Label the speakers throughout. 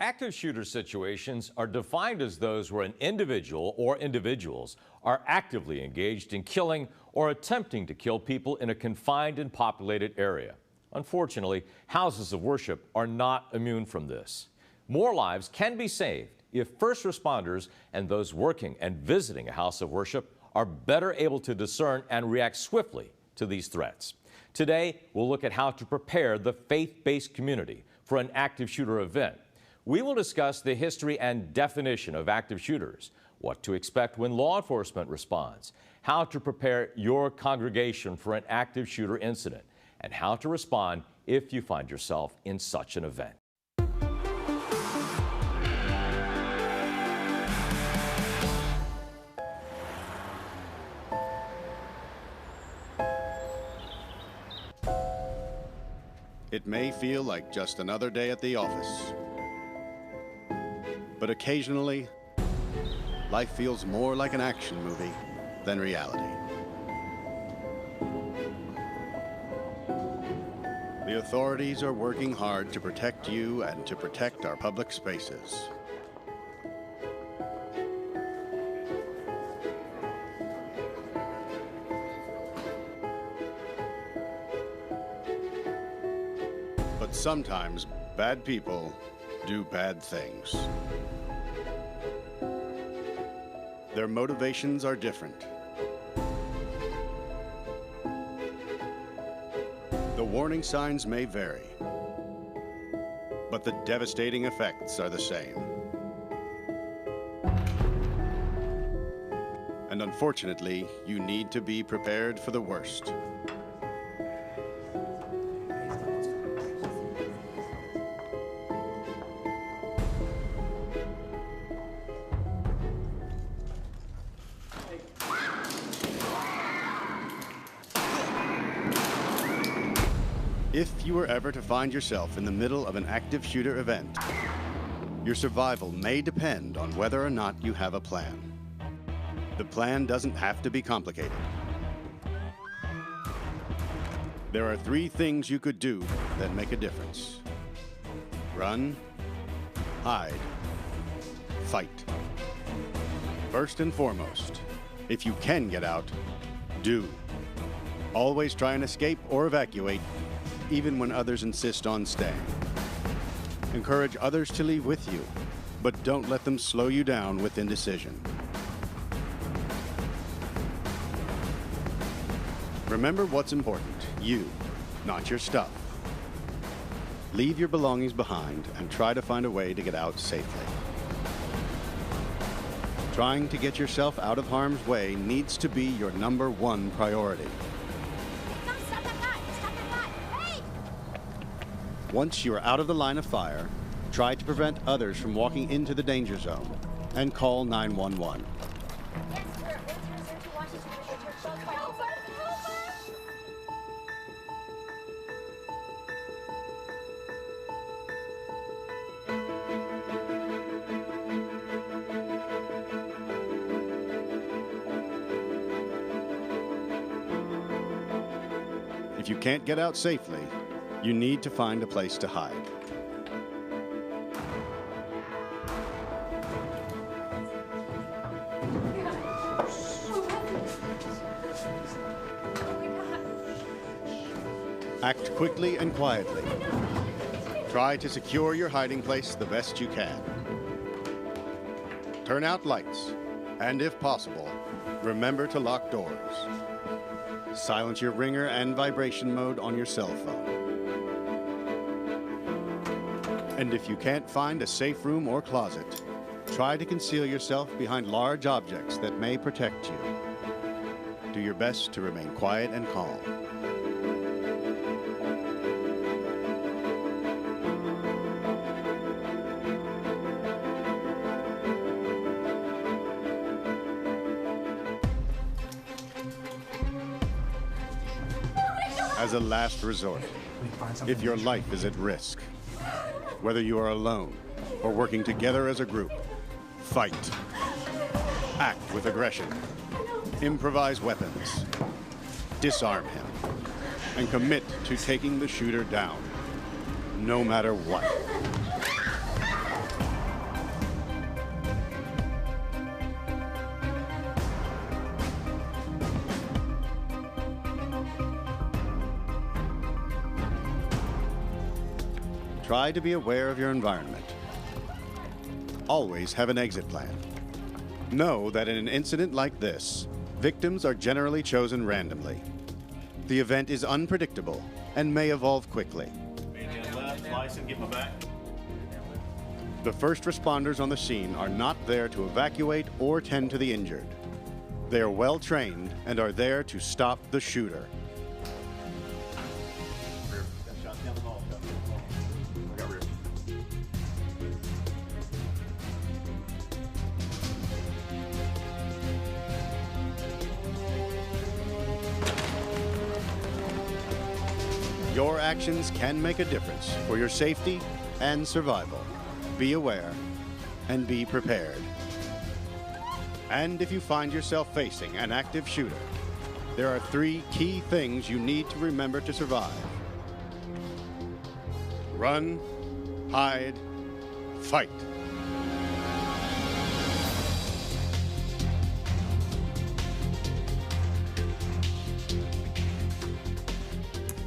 Speaker 1: Active shooter situations are defined as those where an individual or individuals are actively engaged in killing or attempting to kill people in a confined and populated area. Unfortunately, houses of worship are not immune from this. More lives can be saved if first responders and those working and visiting a house of worship are better able to discern and react swiftly to these threats. Today, we'll look at how to prepare the faith-based community for an active shooter event. We will discuss the history and definition of active shooters, what to expect when law enforcement responds, how to prepare your congregation for an active shooter incident, and how to respond if you find yourself in such an event.
Speaker 2: It may feel like just another day at the office, but occasionally, life feels more like an action movie than reality. The authorities are working hard to protect you and to protect our public spaces. But sometimes bad people do bad things. Their motivations are different. The warning signs may vary, but the devastating effects are the same. And unfortunately, you need to be prepared for the worst. If you were ever to find yourself in the middle of an active shooter event, your survival may depend on whether or not you have a plan. The plan doesn't have to be complicated. There are 3 things you could do that make a difference: run, hide, fight. First and foremost, if you can get out, do. Always try and escape or evacuate, even when others insist on staying. Encourage others to leave with you, but don't let them slow you down with indecision. Remember what's important: you, not your stuff. Leave your belongings behind and try to find a way to get out safely. Trying to get yourself out of harm's way needs to be your #1 priority. Once you are out of the line of fire, try to prevent others from walking into the danger zone and call 911. If you can't get out safely, you need to find a place to hide. Act quickly and quietly. Try to secure your hiding place the best you can. Turn out lights, and if possible, remember to lock doors. Silence your ringer and vibration mode on your cell phone. And if you can't find a safe room or closet, try to conceal yourself behind large objects that may protect you. Do your best to remain quiet and calm. As a last resort, if your life is at risk, whether you are alone or working together as a group, fight. Act with aggression. Improvise weapons. Disarm him. And commit to taking the shooter down, no matter what. Try to be aware of your environment. Always have an exit plan. Know that in an incident like this, victims are generally chosen randomly. The event is unpredictable and may evolve quickly. The first responders on the scene are not there to evacuate or tend to the injured. They are well trained and are there to stop the shooter. Your actions can make a difference for your safety and survival. Be aware and be prepared. And if you find yourself facing an active shooter, there are 3 key things you need to remember to survive. Run, hide, fight.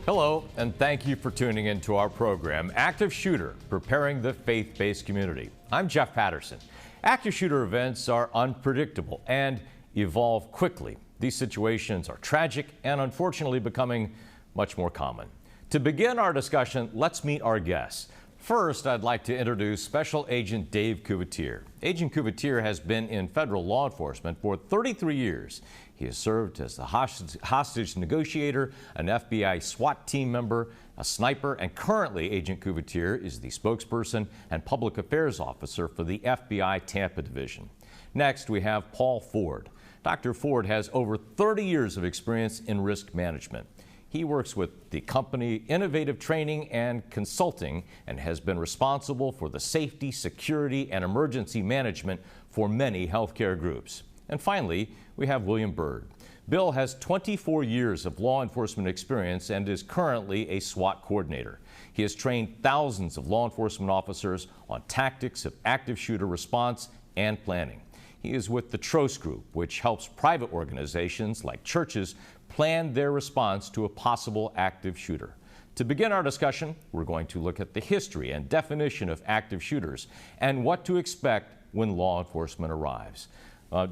Speaker 1: Hello, and thank you for tuning in to our program, Active Shooter, Preparing the Faith-Based Community. I'm Jeff Patterson. Active shooter events are unpredictable and evolve quickly. These situations are tragic and unfortunately becoming much more common. To begin our discussion, let's meet our guests. First, I'd like to introduce Special Agent Dave Couvertier. Agent Couvertier has been in federal law enforcement for 33 years. He has served as the hostage negotiator, an FBI SWAT team member, a sniper, and currently Agent Couvertier is the spokesperson and public affairs officer for the FBI Tampa Division. Next, we have Paul Ford. Dr. Ford has over 30 years of experience in risk management. He works with the company Innovative Training and Consulting and has been responsible for the safety, security, and emergency management for many healthcare groups. And finally, we have William Byrd. Bill has 24 years of law enforcement experience and is currently a SWAT coordinator. He has trained thousands of law enforcement officers on tactics of active shooter response and planning. He is with the TROS Group, which helps private organizations like churches plan their response to a possible active shooter. To begin our discussion, we're going to look at the history and definition of active shooters and what to expect when law enforcement arrives.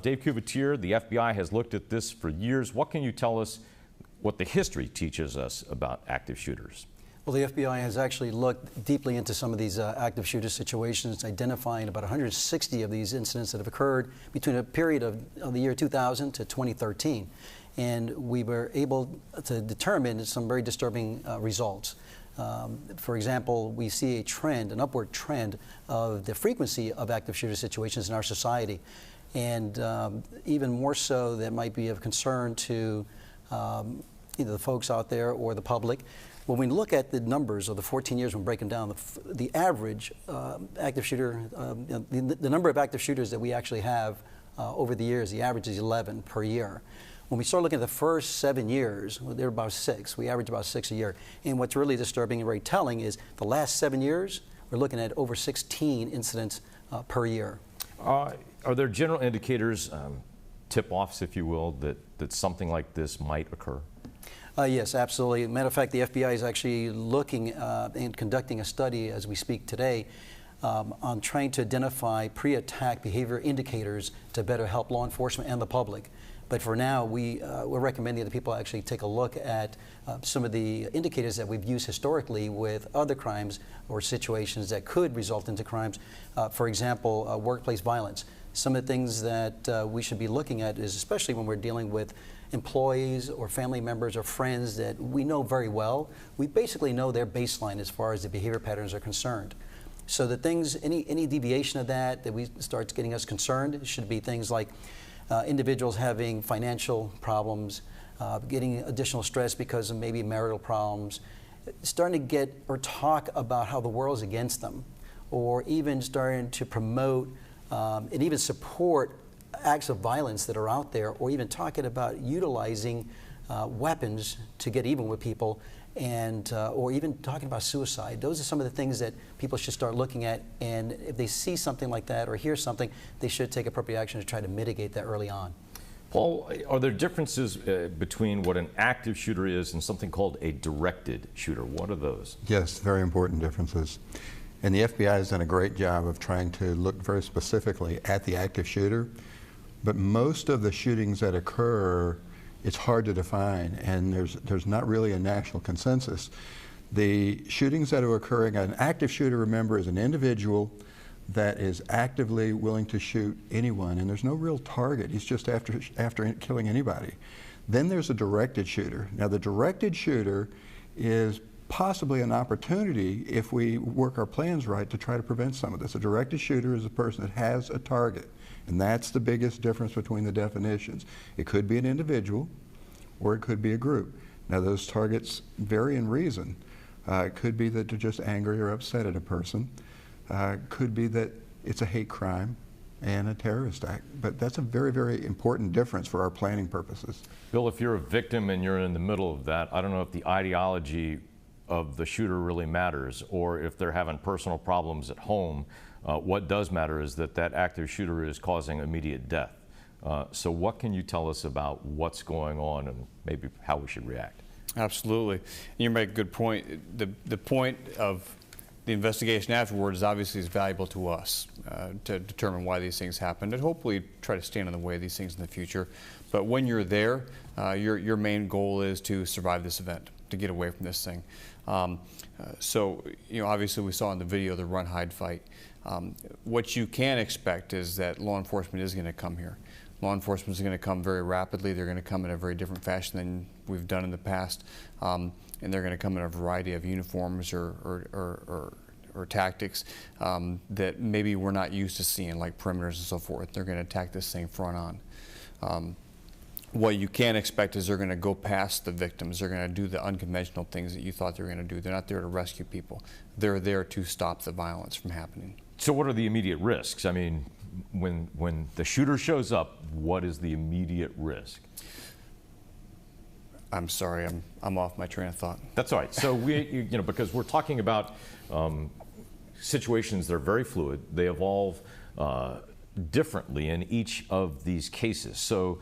Speaker 1: Dave Couvertier, the FBI has looked at this for years. What can you tell us what the history teaches us about active shooters?
Speaker 3: Well, the FBI has actually looked deeply into some of these active shooter situations, identifying about 160 of these incidents that have occurred between a period of the year 2000 to 2013. And we were able to determine some very disturbing results. For example, we see a trend, an upward trend of the frequency of active shooter situations in our society. And even more so, that might be of concern to either the folks out there or the public. When we look at the numbers of the 14 years, when breaking down the average active shooter, the number of active shooters that we actually have over the years, the average is 11 per year. When we start looking at the first 7 years, they're about 6. We average about 6 a year. And what's really disturbing and very telling is the last 7 years, we're looking at over 16 incidents per year.
Speaker 1: Are there general indicators, tip-offs, if you will, that something like this might occur?
Speaker 3: Yes, absolutely. Matter of fact, the FBI is actually looking and conducting a study as we speak today on trying to identify pre-attack behavior indicators to better help law enforcement and the public. But for now, we're recommending that people actually take a look at some of the indicators that we've used historically with other crimes or situations that could result into crimes. For example, workplace violence. Some of the things that we should be looking at is, especially when we're dealing with employees or family members or friends that we know very well, we basically know their baseline as far as the behavior patterns are concerned. So the things, any deviation of that we starts getting us concerned, should be things like individuals having financial problems, getting additional stress because of maybe marital problems, starting to get or talk about how the world is against them, or even starting to promote and even support acts of violence that are out there, or even talking about utilizing weapons to get even with people, and or even talking about suicide. Those are some of the things that people should start looking at, and if they see something like that or hear something, they should take appropriate action to try to mitigate that early on.
Speaker 1: Paul, are there differences between what an active shooter is and something called a directed shooter? What are those?
Speaker 4: Yes, very important differences. And the FBI has done a great job of trying to look very specifically at the active shooter. But most of the shootings that occur, it's hard to define, and there's not really a national consensus. The shootings that are occurring, an active shooter, remember, is an individual that is actively willing to shoot anyone, and there's no real target. He's just after killing anybody. Then there's a directed shooter. Now, the directed shooter is possibly an opportunity, if we work our plans right, to try to prevent some of this. A directed shooter is a person that has a target, and that's the biggest difference between the definitions. It could be an individual, or it could be a group. Now, those targets vary in reason. It could be that they're just angry or upset at a person. Could be that it's a hate crime and a terrorist act. But that's a very, very important difference for our planning purposes.
Speaker 1: Bill, if you're a victim and you're in the middle of that, I don't know if the ideology of the shooter really matters, or if they're having personal problems at home. What does matter is that that active shooter is causing immediate death. So what can you tell us about what's going on and maybe how we should react?
Speaker 5: Absolutely. You make a good point. The point of the investigation afterwards obviously is valuable to us to determine why these things happened, and hopefully try to stand in the way of these things in the future. But when you're there, your main goal is to survive this event, to get away from this thing. So, obviously we saw in the video the run, hide, fight. What you can expect is that law enforcement is going to come here. Law enforcement is going to come very rapidly. They're going to come in a very different fashion than we've done in the past. And they're going to come in a variety of uniforms or tactics that maybe we're not used to seeing, like perimeters and so forth. They're going to attack this thing front on. What you can expect is they're going to go past the victims. They're going to do the unconventional things that you thought they were going to do. They're not there to rescue people. They're there to stop the violence from happening.
Speaker 1: So what are the immediate risks? I mean, when the shooter shows up, what is the immediate risk?
Speaker 5: I'm sorry, I'm off my train of thought.
Speaker 1: That's all right. So because we're talking about situations that are very fluid, they evolve differently in each of these cases. So,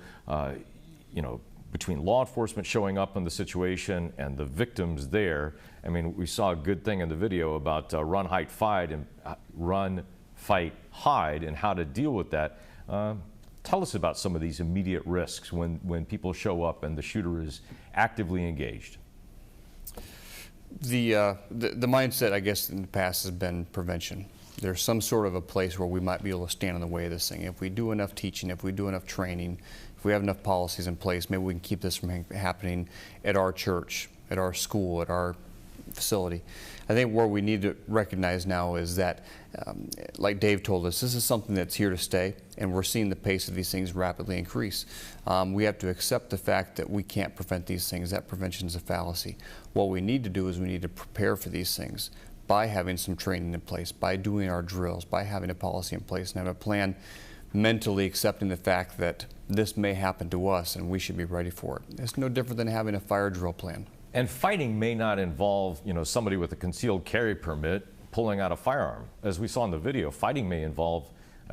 Speaker 1: between law enforcement showing up in the situation and the victims there, I mean, we saw a good thing in the video about run, fight, hide, and how to deal with that. Tell us about some of these immediate risks when people show up and the shooter is actively engaged.
Speaker 5: The mindset, I guess, in the past has been prevention. There's some sort of a place where we might be able to stand in the way of this thing. If we do enough teaching, if we do enough training, if we have enough policies in place, maybe we can keep this from happening at our church, at our school, at our facility. I think where we need to recognize now is that, like Dave told us, this is something that's here to stay, and we're seeing the pace of these things rapidly increase. We have to accept the fact that we can't prevent these things. That prevention is a fallacy. What we need to do is we need to prepare for these things by having some training in place, by doing our drills, by having a policy in place and have a plan, mentally accepting the fact that this may happen to us and we should be ready for it. It's no different than having a fire drill plan.
Speaker 1: And fighting may not involve, somebody with a concealed carry permit pulling out a firearm. As we saw in the video, fighting may involve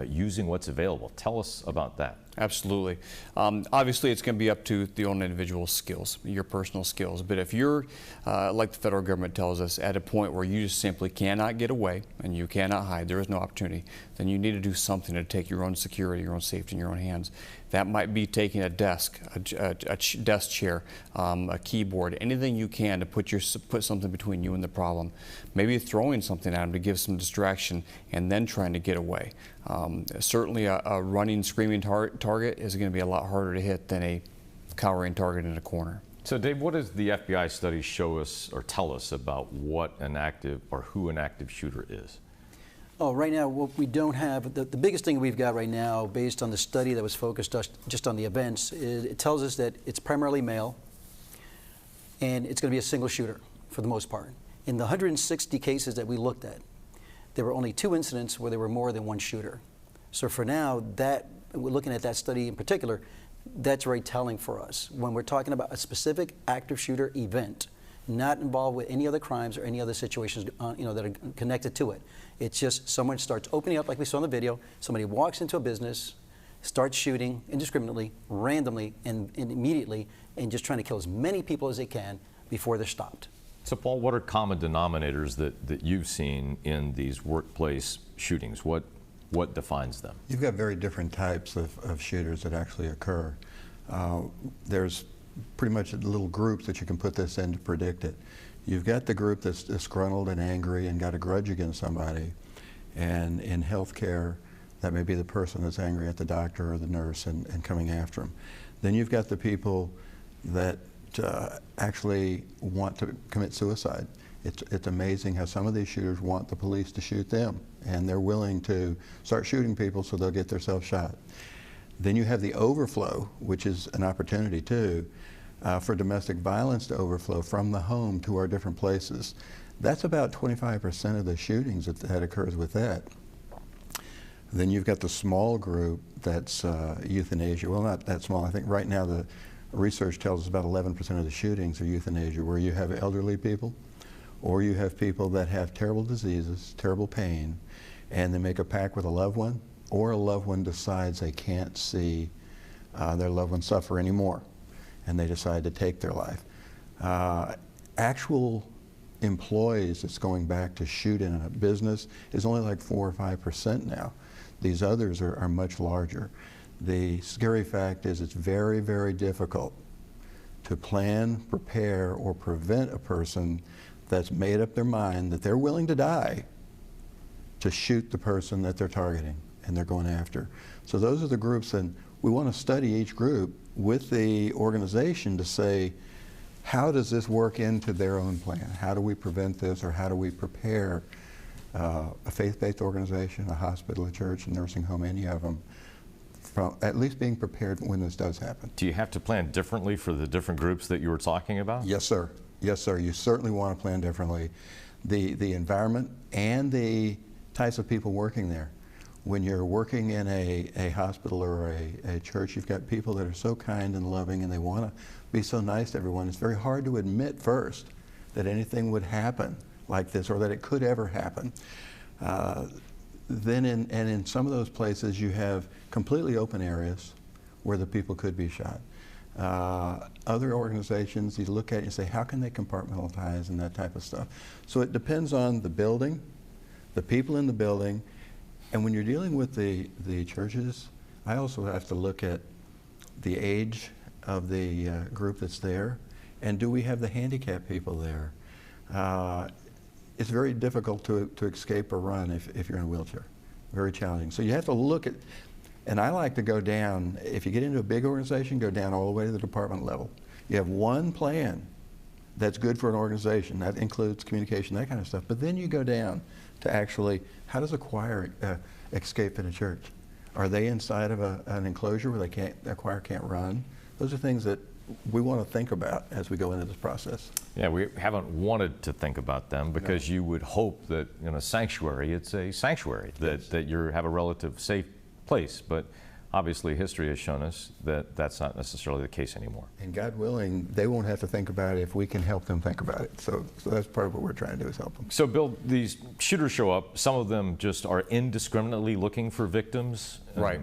Speaker 1: using what's available. Tell us about that.
Speaker 5: Absolutely. Obviously, it's going to be up to the own individual's skills, your personal skills. But if you're, like the federal government tells us, at a point where you just simply cannot get away and you cannot hide, there is no opportunity, then you need to do something to take your own security, your own safety in your own hands. That might be taking a desk, a desk chair, a keyboard, anything you can to put something between you and the problem. Maybe throwing something at them to give some distraction and then trying to get away. Certainly a running, screaming target is going to be a lot harder to hit than a cowering target in a corner.
Speaker 1: So Dave, what does the FBI studies show us or tell us about what an active or who an active shooter is?
Speaker 3: Oh, right now, what we don't have, the biggest thing we've got right now, based on the study that was focused just on the events, is it tells us that it's primarily male, and it's going to be a single shooter for the most part. In the 160 cases that we looked at, there were only 2 incidents where there were more than 1 shooter. So for now, we're looking at that study in particular, that's very telling for us. When we're talking about a specific active shooter event, not involved with any other crimes or any other situations that are connected to it. It's just someone starts opening up, like we saw in the video. Somebody walks into a business, start shooting indiscriminately, randomly, and immediately, and just trying to kill as many people as they can before they're stopped.
Speaker 1: So, Paul, what are common denominators that you've seen in these workplace shootings? What defines them?
Speaker 4: You've got very different types of shooters that actually occur. There's pretty much little groups that you can put this in to predict it. You've got the group that's disgruntled and angry and got a grudge against somebody. And in healthcare, that may be the person that's angry at the doctor or the nurse and coming after them. Then you've got the people that actually want to commit suicide. It's amazing how some of these shooters want the police to shoot them, and they're willing to start shooting people so they'll get themselves shot. Then you have the overflow, which is an opportunity too, for domestic violence to overflow from the home to our different places. That's about 25% of the shootings that occurs with that. Then you've got the small group that's euthanasia. Well, not that small. I think right now the research tells us about 11% of the shootings are euthanasia, where you have elderly people, or you have people that have terrible diseases, terrible pain, and they make a pact with a loved one, or a loved one decides they can't see their loved one suffer anymore, and they decide to take their life. Actual employees that's going back to shoot in a business is only like 4 or 5% now. These others are much larger. The scary fact is it's very, very difficult to plan, prepare, or prevent a person that's made up their mind that they're willing to die to shoot the person that they're targeting and they're going after. So those are the groups, and we want to study each group with the organization to say, how does this work into their own plan? How do we prevent this, or how do we prepare a faith-based organization, a hospital, a church, a nursing home, any of them, from at least being prepared when this does happen?
Speaker 1: Do you have to plan differently for the different groups that you were talking about?
Speaker 4: Yes, sir. Yes, sir. You certainly want to plan differently. The environment and the types of people working there. When you're working in a hospital or a church, you've got people that are so kind and loving, and they want to be so nice to everyone. It's very hard to admit first that anything would happen like this, or that it could ever happen. Then in some of those places, you have completely open areas where the people could be shot. Other organizations, you look at it and say, how can they compartmentalize and that type of stuff? So it depends on the building, the people in the building, and when you're dealing with the churches, I also have to look at the age of the group that's there, and do we have the handicapped people there? It's very difficult to escape or run if you're in a wheelchair. Very challenging. So you have to look at, and I like to go down, if you get into a big organization, go down all the way to the department level. You have one plan that's good for an organization. That includes communication, that kind of stuff. But then you go down to actually, how does a choir escape in a church? Are they inside of an enclosure where the choir can't run? Those are things that we want to think about as we go into this process.
Speaker 1: Yeah, we haven't wanted to think about them because you would hope that in a sanctuary, it's a sanctuary, that you have a relative safe place. But obviously history has shown us that that's not necessarily the case anymore.
Speaker 4: And God willing, they won't have to think about it if we can help them think about it. So that's part of what we're trying to do, is help them.
Speaker 1: So Bill, these shooters show up, some of them just are indiscriminately looking for victims.
Speaker 5: Right.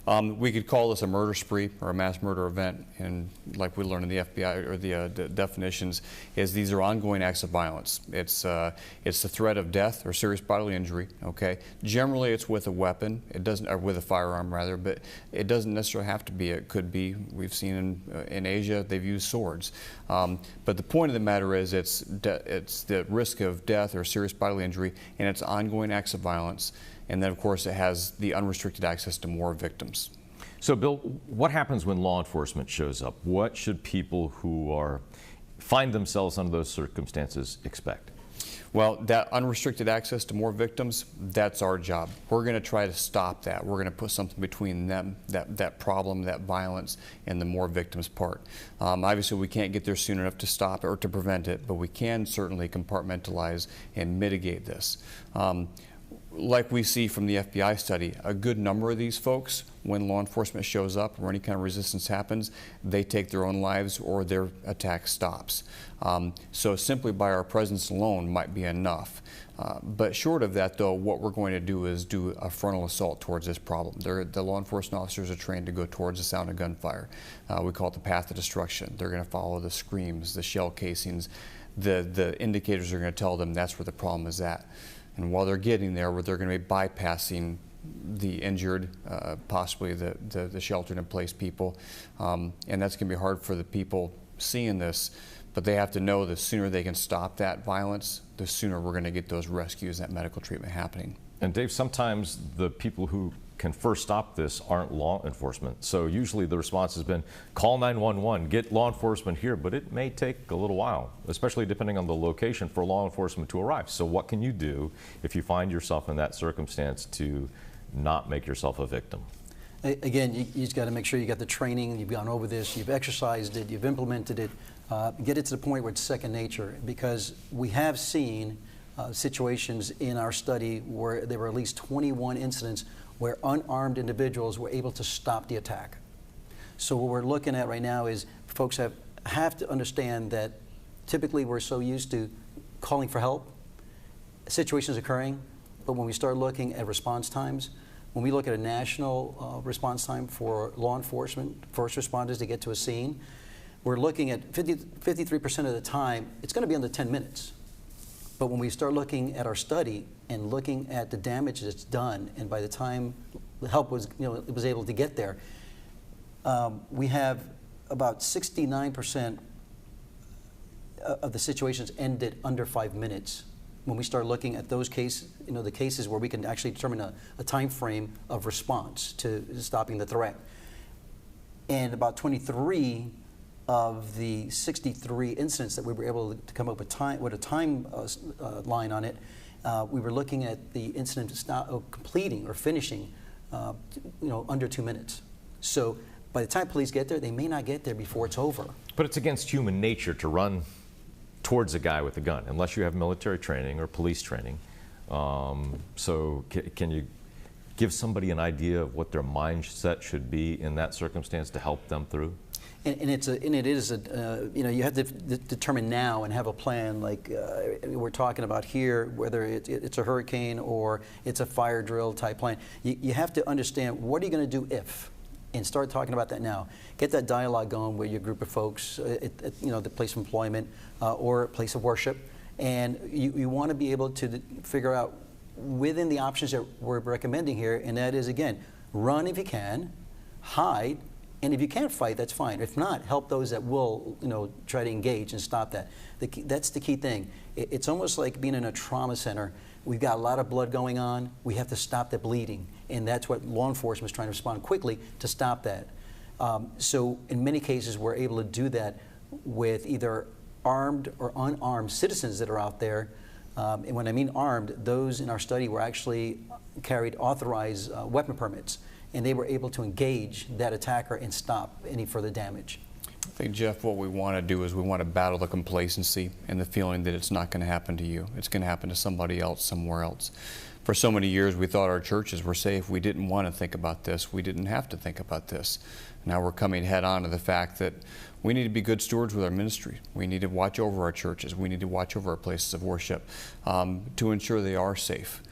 Speaker 5: We could call this a murder spree or a mass murder event, and like we learned in the FBI or the definitions, is these are ongoing acts of violence. It's the threat of death or serious bodily injury. Okay. Generally, it's with a weapon. It doesn't, or with a firearm rather, but it doesn't necessarily have to be. It could be. We've seen in Asia they've used swords. But the point of the matter is, it's the risk of death or serious bodily injury, and it's ongoing acts of violence. And then, of course, it has the unrestricted access to more victims.
Speaker 1: So, Bill, what happens when law enforcement shows up? What should people who find themselves under those circumstances expect?
Speaker 5: Well, that unrestricted access to more victims, that's our job. We're going to try to stop that. We're going to put something between them, that problem, that violence, and the more victims part. Obviously, we can't get there soon enough to stop it or to prevent it, but we can certainly compartmentalize and mitigate this. like we see from the FBI study, a good number of these folks, when law enforcement shows up or any kind of resistance happens, they take their own lives or their attack stops. So simply by our presence alone might be enough. But short of that, though, what we're going to do is do a frontal assault towards this problem. The law enforcement officers are trained to go towards the sound of gunfire. We call it the path of destruction. They're going to follow the screams, the shell casings. The indicators are going to tell them that's where the problem is at. And while they're getting there, they're going to be bypassing the injured, possibly the sheltered in place people. And that's going to be hard for the people seeing this. But they have to know the sooner they can stop that violence, the sooner we're going to get those rescues, that medical treatment happening.
Speaker 1: And Dave, sometimes the people who can first stop this aren't law enforcement. So usually the response has been call 911, get law enforcement here, but it may take a little while, especially depending on the location for law enforcement to arrive. So what can you do if you find yourself in that circumstance to not make yourself a victim?
Speaker 3: Again, you just got to make sure you got the training, you've gone over this, you've exercised it, you've implemented it, get it to the point where it's second nature, because we have seen situations in our study where there were at least 21 incidents where unarmed individuals were able to stop the attack. So what we're looking at right now is folks have to understand that typically we're so used to calling for help, situations occurring, but when we start looking at response times, when we look at a national response time for law enforcement, first responders to get to a scene, we're looking at 53% of the time, it's going to be under 10 minutes. But when we start looking at our study and looking at the damage that's done, and by the time the help was, it was able to get there, we have about 69% of the situations ended under 5 minutes. When we start looking at those cases, the cases where we can actually determine a time frame of response to stopping the threat. And about 23 of the 63 incidents that we were able to come up with a time line on it, we were looking at the incident completing or finishing, under 2 minutes. So by the time police get there, they may not get there before it's over.
Speaker 1: But it's against human nature to run towards a guy with a gun, unless you have military training or police training. So can you give somebody an idea of what their mindset should be in that circumstance to help them through?
Speaker 3: And it is you have to determine now and have a plan, like we're talking about here, whether it's a hurricane or it's a fire drill type plan. You have to understand, what are you going to do if? And start talking about that now. Get that dialogue going with your group of folks at the place of employment or place of worship. And you want to be able to figure out within the options that we're recommending here, and that is, again, run if you can, hide, and if you can't fight, that's fine. If not, help those that will, try to engage and stop that. That's the key thing. It's almost like being in a trauma center. We've got a lot of blood going on. We have to stop the bleeding, and that's what law enforcement is trying to respond quickly to stop that. So in many cases, we're able to do that with either armed or unarmed citizens that are out there. And when I mean armed, those in our study were actually carried authorized weapon permits, and they were able to engage that attacker and stop any further damage.
Speaker 5: I think, Jeff, what we want to do is we want to battle the complacency and the feeling that it's not going to happen to you. It's going to happen to somebody else somewhere else. For so many years, we thought our churches were safe. We didn't want to think about this. We didn't have to think about this. Now we're coming head on to the fact that we need to be good stewards with our ministry. We need to watch over our churches. We need to watch over our places of worship to ensure they are safe.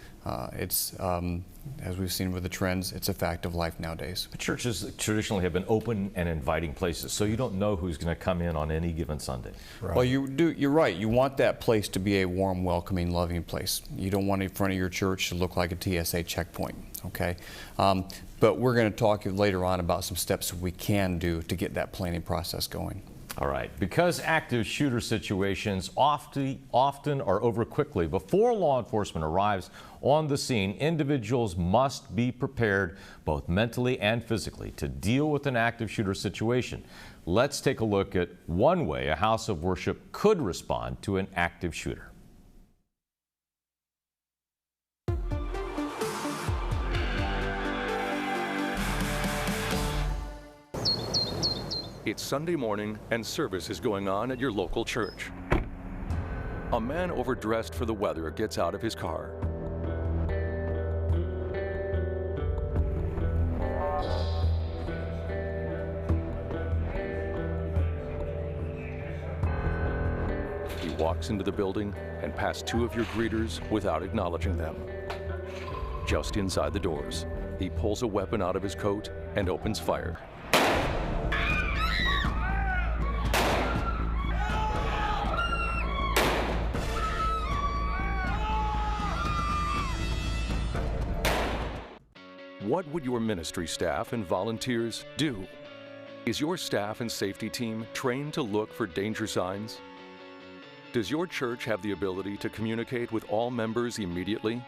Speaker 5: As we've seen with the trends, it's a fact of life nowadays.
Speaker 1: But churches traditionally have been open and inviting places, so you don't know who's going to come in on any given Sunday.
Speaker 4: Right.
Speaker 5: Well, you're right. You want that place to be a warm, welcoming, loving place. You don't want in front of your church to look like a TSA checkpoint, okay? But we're going to talk later on about some steps we can do to get that planning process going.
Speaker 1: All right, because active shooter situations often are over quickly before law enforcement arrives on the scene, individuals must be prepared both mentally and physically to deal with an active shooter situation. Let's take a look at one way a house of worship could respond to an active shooter.
Speaker 6: It's Sunday morning and service is going on at your local church. A man overdressed for the weather gets out of his car. walks into the building and past two of your greeters without acknowledging them. Just inside the doors, he pulls a weapon out of his coat and opens fire. What would your ministry staff and volunteers do? Is your staff and safety team trained to look for danger signs? Does your church have the ability to communicate with all members immediately?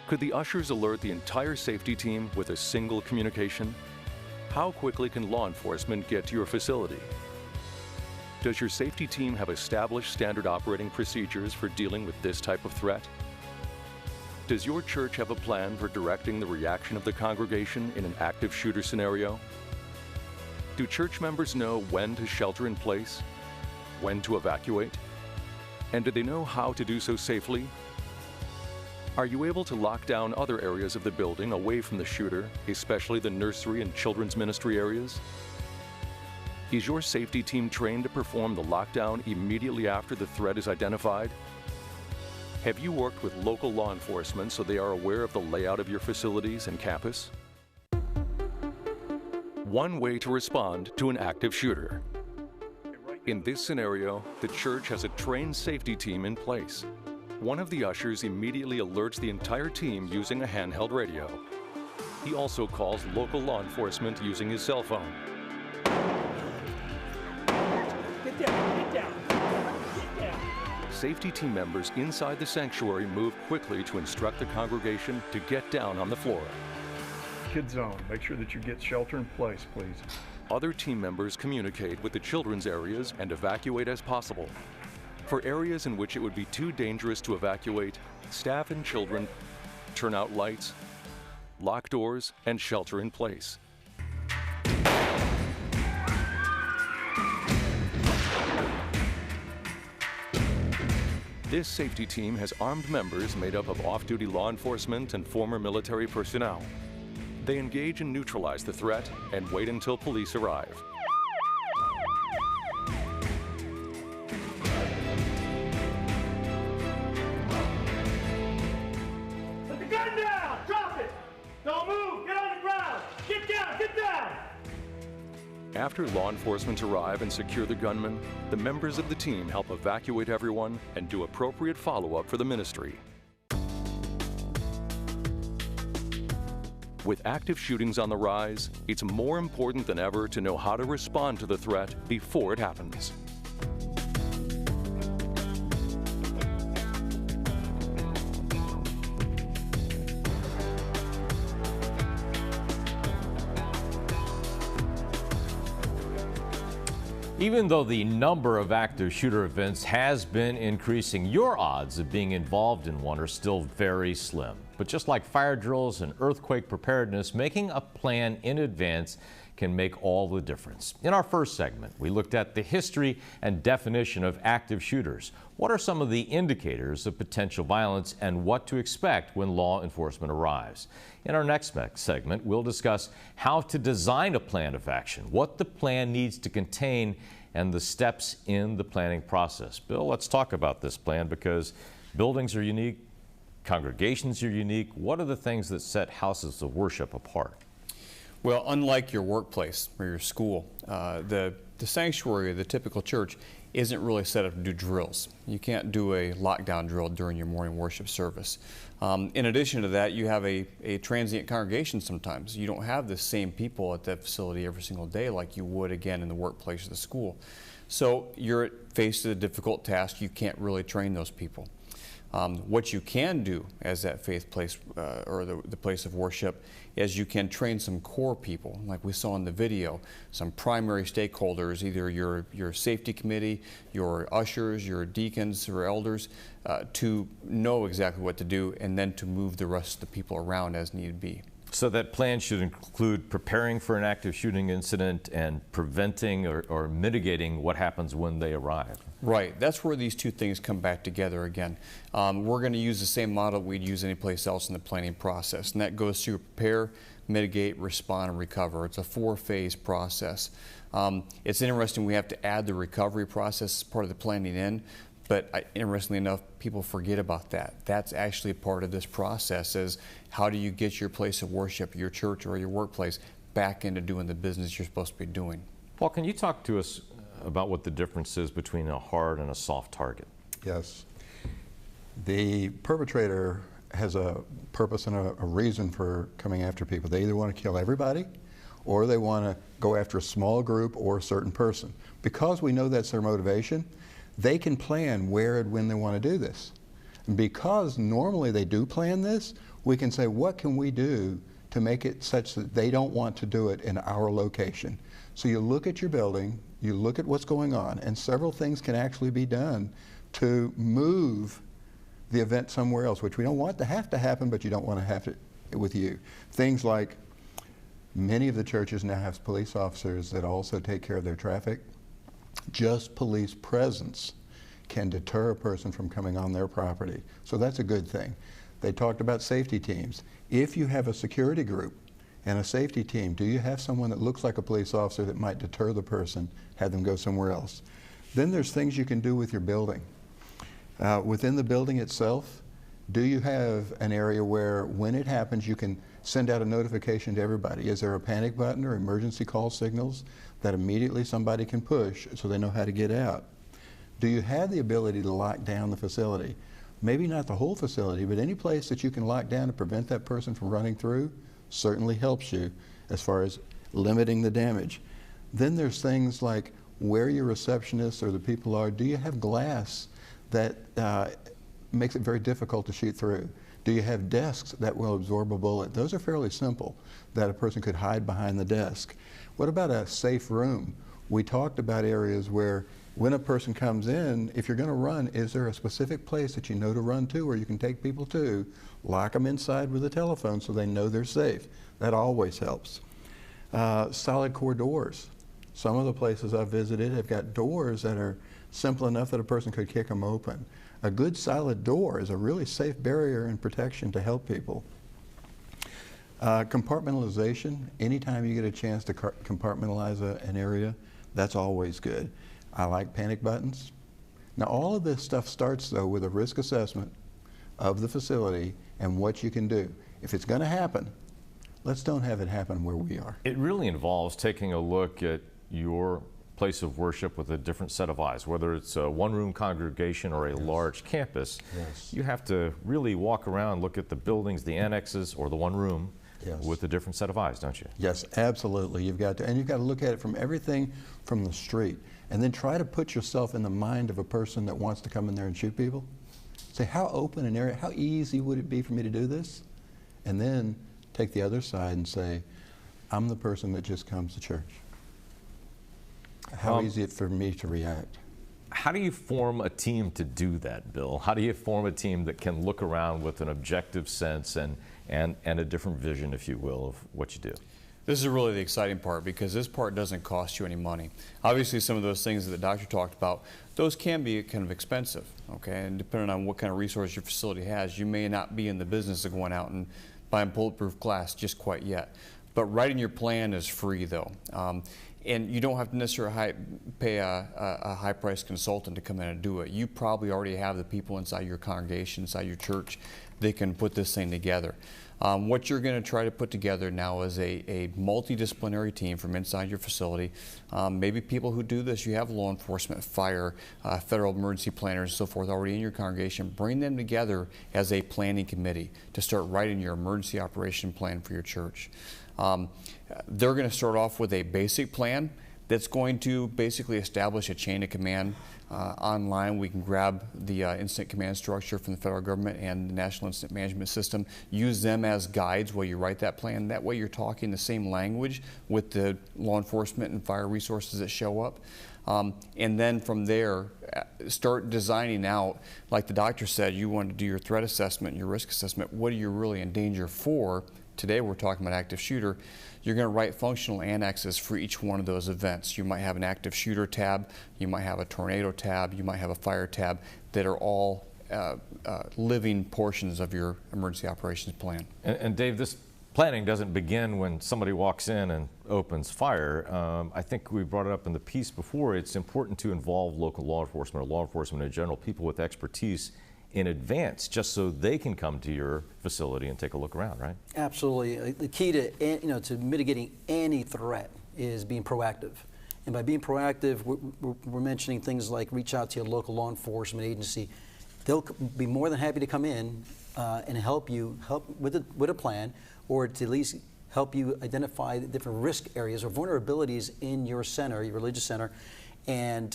Speaker 6: Could the ushers alert the entire safety team with a single communication? How quickly can law enforcement get to your facility? Does your safety team have established standard operating procedures for dealing with this type of threat? Does your church have a plan for directing the reaction of the congregation in an active shooter scenario? Do church members know when to shelter in place, when to evacuate? And do they know how to do so safely? Are you able to lock down other areas of the building away from the shooter, especially the nursery and children's ministry areas? Is your safety team trained to perform the lockdown immediately after the threat is identified? Have you worked with local law enforcement so they are aware of the layout of your facilities and campus? One way to respond to an active shooter. In this scenario, the church has a trained safety team in place. One of the ushers immediately alerts the entire team using a handheld radio. He also calls local law enforcement using his cell phone.
Speaker 7: Get down, get down, get down.
Speaker 6: Safety team members inside the sanctuary move quickly to instruct the congregation to get down on the floor.
Speaker 8: Kid zone, make sure that you get shelter in place, please.
Speaker 6: Other team members communicate with the children's areas and evacuate as possible. For areas in which it would be too dangerous to evacuate, staff and children turn out lights, lock doors, and shelter in place. This safety team has armed members made up of off-duty law enforcement and former military personnel. They engage and neutralize the threat and wait until police arrive.
Speaker 7: Put the gun down! Drop it! Don't move! Get on the ground! Get down! Get down!
Speaker 6: After law enforcement arrive and secure the gunman, the members of the team help evacuate everyone and do appropriate follow-up for the ministry. With active shootings on the rise, it's more important than ever to know how to respond to the threat before it happens.
Speaker 1: Even though the number of active shooter events has been increasing, your odds of being involved in one are still very slim. But just like fire drills and earthquake preparedness, making a plan in advance can make all the difference. In our first segment, we looked at the history and definition of active shooters. What are some of the indicators of potential violence and what to expect when law enforcement arrives? In our next segment, we'll discuss how to design a plan of action, what the plan needs to contain, and the steps in the planning process. Bill, let's talk about this plan because buildings are unique, congregations are unique. What are the things that set houses of worship apart?
Speaker 5: Well, unlike your workplace or your school, the sanctuary, the typical church, isn't really set up to do drills. You can't do a lockdown drill during your morning worship service. In addition to that, you have a transient congregation sometimes. You don't have the same people at that facility every single day like you would, again, in the workplace or the school. So you're faced with a difficult task. You can't really train those people. What you can do as that faith place or the place of worship is you can train some core people, like we saw in the video, some primary stakeholders, either your safety committee, your ushers, your deacons or elders, to know exactly what to do and then to move the rest of the people around as need be.
Speaker 1: So that plan should include preparing for an active shooting incident and preventing or mitigating what happens when they arrive.
Speaker 5: Right. That's where these two things come back together again. We're going to use the same model we'd use anyplace else in the planning process, and that goes through prepare, mitigate, respond, and recover. It's a 4-phase process. It's interesting we have to add the recovery process as part of the planning in, But interestingly enough, people forget about that. That's actually part of this process, is how do you get your place of worship, your church or your workplace, back into doing the business you're supposed to be doing.
Speaker 1: Paul, can you talk to us about what the difference is between a hard and a soft target?
Speaker 4: Yes. The perpetrator has a purpose and a reason for coming after people. They either want to kill everybody, or they want to go after a small group or a certain person. Because we know that's their motivation, they can plan where and when they want to do this. And because normally they do plan this, we can say, what can we do to make it such that they don't want to do it in our location? So you look at your building, you look at what's going on, and several things can actually be done to move the event somewhere else, which we don't want to have to happen, but you don't want to have it with you. Things like many of the churches now have police officers that also take care of their traffic. Just police presence can deter a person from coming on their property. So that's a good thing. They talked about safety teams. If you have a security group and a safety team, do you have someone that looks like a police officer that might deter the person, have them go somewhere else? Then there's things you can do with your building. Within the building itself, do you have an area where when it happens you can send out a notification to everybody? Is there a panic button or emergency call signals that immediately somebody can push so they know how to get out? Do you have the ability to lock down the facility? Maybe not the whole facility, but any place that you can lock down to prevent that person from running through certainly helps you as far as limiting the damage. Then there's things like where your receptionists or the people are. Do you have glass that makes it very difficult to shoot through? Do you have desks that will absorb a bullet? Those are fairly simple, that a person could hide behind the desk. What about a safe room? We talked about areas where when a person comes in, if you're going to run, is there a specific place that you know to run to or you can take people to? Lock them inside with a telephone so they know they're safe. That always helps. Solid core doors. Some of the places I've visited have got doors that are simple enough that a person could kick them open. A good solid door is a really safe barrier and protection to help people. Compartmentalization, anytime you get a chance to compartmentalize an area, that's always good. I like panic buttons. Now all of this stuff starts though with a risk assessment of the facility and what you can do. If it's going to happen, let's don't have it happen where we are.
Speaker 1: It really involves taking a look at your place of worship with a different set of eyes, whether it's a one-room congregation or a large campus. You have to really walk around, look at the buildings, the annexes, or the one room with a different set of eyes, don't you?
Speaker 4: Yes, absolutely. You've got to, and you've got to look at it from everything from the street, and then try to put yourself in the mind of a person that wants to come in there and shoot people. Say, how open an area, how easy would it be for me to do this? And then take the other side and say, I'm the person that just comes to church. How easy is it for me to react?
Speaker 1: How do you form a team to do that, Bill? How do you form a team that can look around with an objective sense and a different vision, if you will, of what you do?
Speaker 5: This is really the exciting part, because this part doesn't cost you any money. Obviously, some of those things that the doctor talked about, those can be kind of expensive, okay? And depending on what kind of resource your facility has, you may not be in the business of going out and buying bulletproof glass just quite yet. But writing your plan is free, though. And you don't have to necessarily pay a high-priced consultant to come in and do it. You probably already have the people inside your congregation, inside your church, that can put this thing together. What you're going to try to put together now is a multidisciplinary team from inside your facility. Maybe people who do this, you have law enforcement, fire, federal emergency planners, and so forth already in your congregation. Bring them together as a planning committee to start writing your emergency operation plan for your church. They're going to start off with a basic plan that's going to basically establish a chain of command. Online, we can grab the incident command structure from the federal government and the National Incident Management System, use them as guides while you write that plan. That way you're talking the same language with the law enforcement and fire resources that show up. And then from there, start designing out, like the doctor said, you want to do your threat assessment, your risk assessment. What are you really in danger for? Today we're talking about active shooter. You're going to write functional annexes for each one of those events. You might have an active shooter tab, you might have a tornado tab, you might have a fire tab that are all living portions of your emergency operations plan.
Speaker 1: And Dave, this planning doesn't begin when somebody walks in and opens fire. I think we brought it up in the piece before. It's important to involve local law enforcement or law enforcement in general, people with expertise in advance, just so they can come to your facility and take a look around, right?
Speaker 3: Absolutely. The key to to mitigating any threat is being proactive. And by being proactive, we're mentioning things like reach out to your local law enforcement agency. They'll be more than happy to come in and help with a plan, or to at least help you identify the different risk areas or vulnerabilities in your center, your religious center, and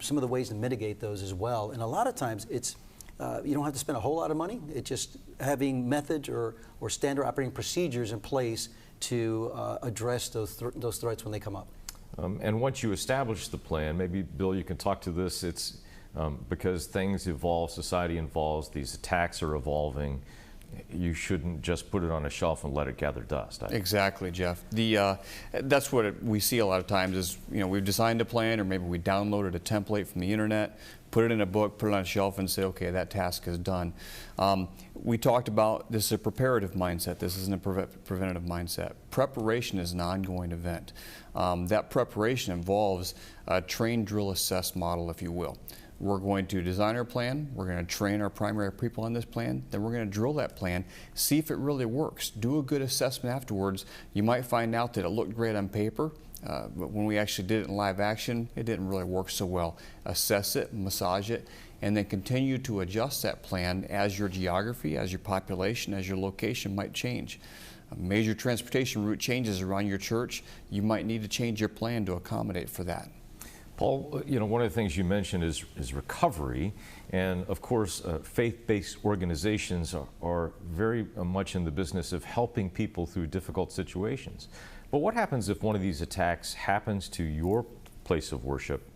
Speaker 3: some of the ways to mitigate those as well. And a lot of times it's you don't have to spend a whole lot of money. It's just having methods or standard operating procedures in place to address those threats when they come up.
Speaker 1: And once you establish the plan, maybe Bill, you can talk to this. It's because things evolve, society evolves, these attacks are evolving. You shouldn't just put it on a shelf and let it gather dust.
Speaker 5: Exactly, Jeff. That's what we see a lot of times is, we've designed a plan, or maybe we downloaded a template from the internet, put it in a book, put it on a shelf and say, okay, that task is done. We talked about this is a preparative mindset. This isn't a preventative mindset. Preparation is an ongoing event. That preparation involves a train, drill, assess model, if you will. We're going to design our plan, we're going to train our primary people on this plan, then we're going to drill that plan, see if it really works. Do a good assessment afterwards. You might find out that it looked great on paper, but when we actually did it in live action, it didn't really work so well. Assess it, massage it, and then continue to adjust that plan as your geography, as your population, as your location might change. A major transportation route changes around your church, you might need to change your plan to accommodate for that.
Speaker 1: Paul, one of the things you mentioned is recovery, and of course faith-based organizations are very much in the business of helping people through difficult situations. But what happens if one of these attacks happens to your place of worship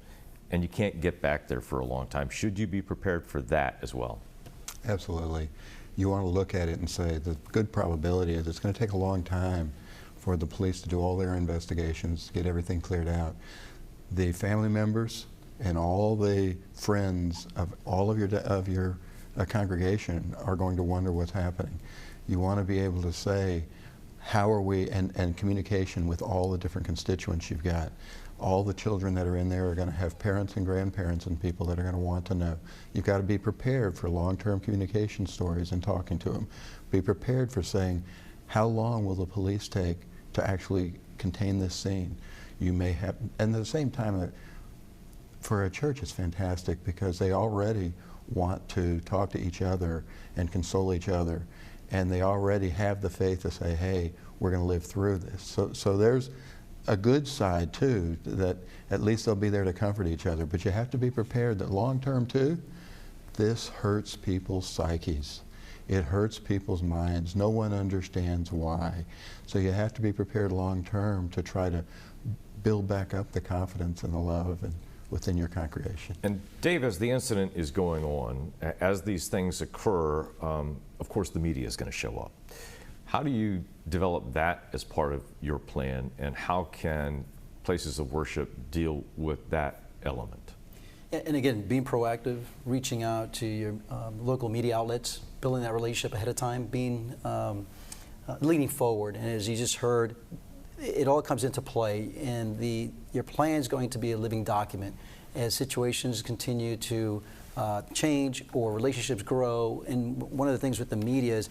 Speaker 1: and you can't get back there for a long time? Should you be prepared for that as well?
Speaker 4: Absolutely. You want to look at it and say the good probability is it's going to take a long time for the police to do all their investigations, to get everything cleared out. The family members and all the friends of all of your congregation are going to wonder what's happening. You want to be able to say, how are we, and communication with all the different constituents you've got. All the children that are in there are going to have parents and grandparents and people that are going to want to know. You've got to be prepared for long-term communication stories and talking to them. Be prepared for saying, how long will the police take to actually contain this scene? You may have, and at the same time, for a church it's fantastic because they already want to talk to each other and console each other, and they already have the faith to say, hey, we're going to live through this. So there's a good side too, that at least they'll be there to comfort each other, but you have to be prepared that long term too, this hurts people's psyches. It hurts people's minds. No one understands why. So you have to be prepared long term to try to build back up the confidence and the love within your congregation.
Speaker 1: And Dave, as the incident is going on, as these things occur, of course the media is going to show up. How do you develop that as part of your plan, and how can places of worship deal with that element?
Speaker 3: And again, being proactive, reaching out to your local media outlets, building that relationship ahead of time, being leaning forward. And as you just heard, it all comes into play, and your plan is going to be a living document as situations continue to change or relationships grow. And one of the things with the media is,